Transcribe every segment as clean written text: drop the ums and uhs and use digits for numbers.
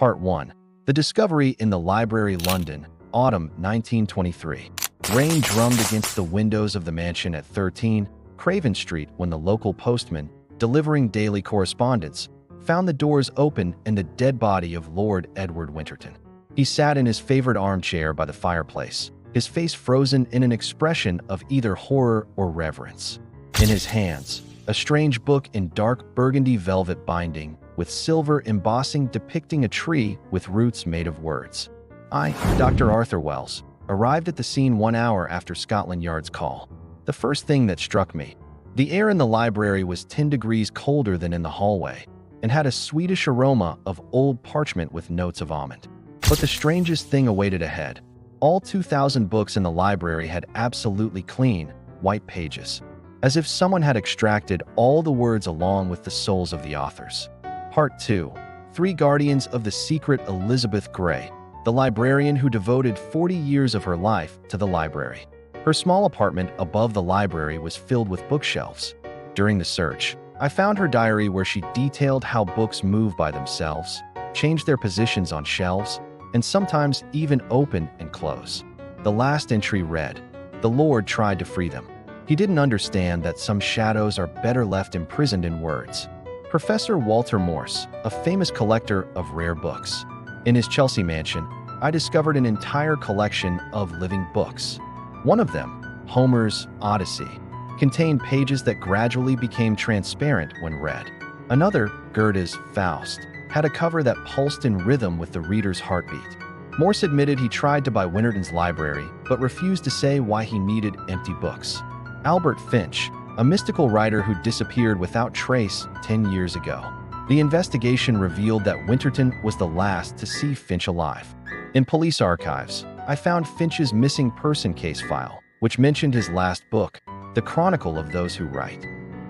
Part 1. The Discovery in the Library, London, Autumn 1923. Rain drummed against the windows of the mansion at 13 Craven Street when the local postman, delivering daily correspondence, found the doors open and the dead body of Lord Edward Winterton. He sat in his favorite armchair by the fireplace, his face frozen in an expression of either horror or reverence. In his hands, a strange book in dark burgundy velvet binding, with silver embossing depicting a tree with roots made of words. I, Dr. Arthur Wells, arrived at the scene 1 hour after Scotland Yard's call. The first thing that struck me, the air in the library was 10 degrees colder than in the hallway, and had a sweetish aroma of old parchment with notes of almond. But the strangest thing awaited ahead. All 2,000 books in the library had absolutely clean, white pages, as if someone had extracted all the words along with the souls of the authors. Part 2. 3 Guardians of the Secret. Elizabeth Gray, the librarian who devoted 40 years of her life to the library. Her small apartment above the library was filled with bookshelves. During the search, I found her diary where she detailed how books move by themselves, change their positions on shelves, and sometimes even open and close. The last entry read, "The Lord tried to free them. He didn't understand that some shadows are better left imprisoned in words." Professor Walter Morse, a famous collector of rare books. In his Chelsea mansion, I discovered an entire collection of living books. One of them, Homer's Odyssey, contained pages that gradually became transparent when read. Another, Goethe's Faust, had a cover that pulsed in rhythm with the reader's heartbeat. Morse admitted he tried to buy Winterton's library, but refused to say why he needed empty books. Albert Finch, a mystical writer who disappeared without trace 10 years ago. The investigation revealed that Winterton was the last to see Finch alive. In police archives, I found Finch's missing person case file, which mentioned his last book, The Chronicle of Those Who Write.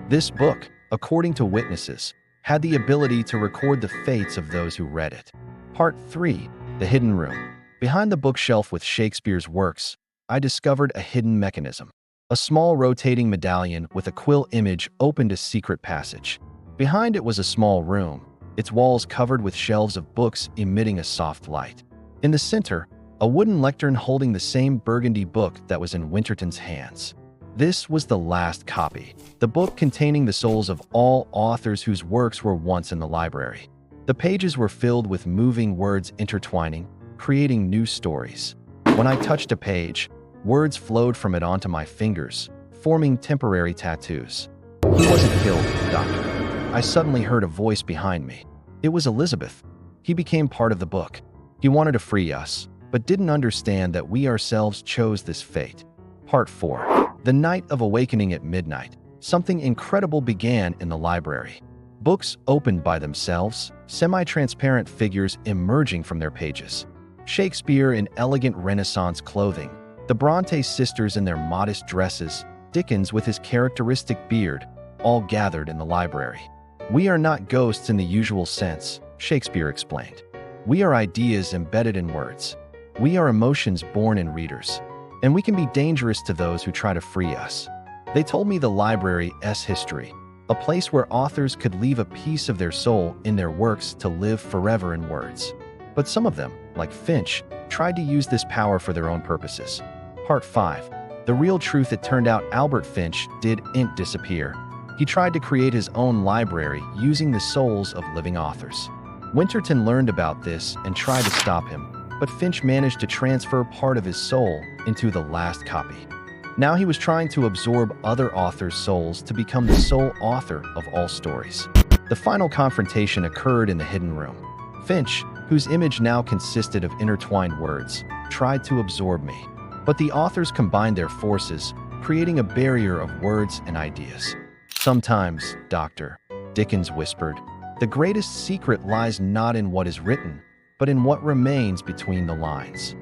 This book, according to witnesses, had the ability to record the fates of those who read it. Part 3. The Hidden Room. Behind the bookshelf with Shakespeare's works, I discovered a hidden mechanism. A small rotating medallion with a quill image opened a secret passage. Behind it was a small room, its walls covered with shelves of books emitting a soft light. In the center, a wooden lectern holding the same burgundy book that was in Winterton's hands. This was the last copy, the book containing the souls of all authors whose works were once in the library. The pages were filled with moving words intertwining, creating new stories. When I touched a page, words flowed from it onto my fingers, forming temporary tattoos. "He wasn't killed, Doctor." I suddenly heard a voice behind me. It was Elizabeth. "He became part of the book. He wanted to free us, but didn't understand that we ourselves chose this fate." Part 4. The night of awakening at midnight. Something incredible began in the library. Books opened by themselves, semi-transparent figures emerging from their pages. Shakespeare in elegant Renaissance clothing, the Bronte sisters in their modest dresses, Dickens with his characteristic beard, all gathered in the library. "We are not ghosts in the usual sense," Shakespeare explained. "We are ideas embedded in words. We are emotions born in readers. And we can be dangerous to those who try to free us." They told me the library's history, a place where authors could leave a piece of their soul in their works to live forever in words. But some of them, like Finch, tried to use this power for their own purposes. Part 5. The real truth. It turned out Albert Finch didn't disappear. He tried to create his own library using the souls of living authors. Winterton learned about this and tried to stop him, but Finch managed to transfer part of his soul into the last copy. Now he was trying to absorb other authors' souls to become the sole author of all stories. The final confrontation occurred in the hidden room. Finch, whose image now consisted of intertwined words, tried to absorb me. But the authors combined their forces, creating a barrier of words and ideas. "Sometimes, Doctor," Dickens whispered, "the greatest secret lies not in what is written, but in what remains between the lines."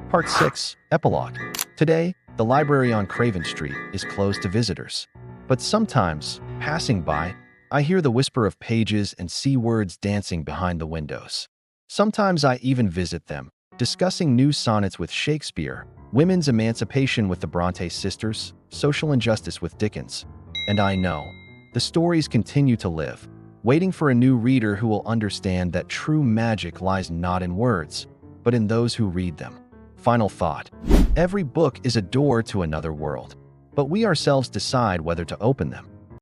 Part 6. Epilogue. Today, the library on Craven Street is closed to visitors. But sometimes, passing by, I hear the whisper of pages and see words dancing behind the windows. Sometimes I even visit them, discussing new sonnets with Shakespeare, women's emancipation with the Bronte sisters, social injustice with Dickens. And I know, the stories continue to live. waiting for a new reader who will understand that true magic lies not in words, but in those who read them. Final thought. Every book is a door to another world, but we ourselves decide whether to open them.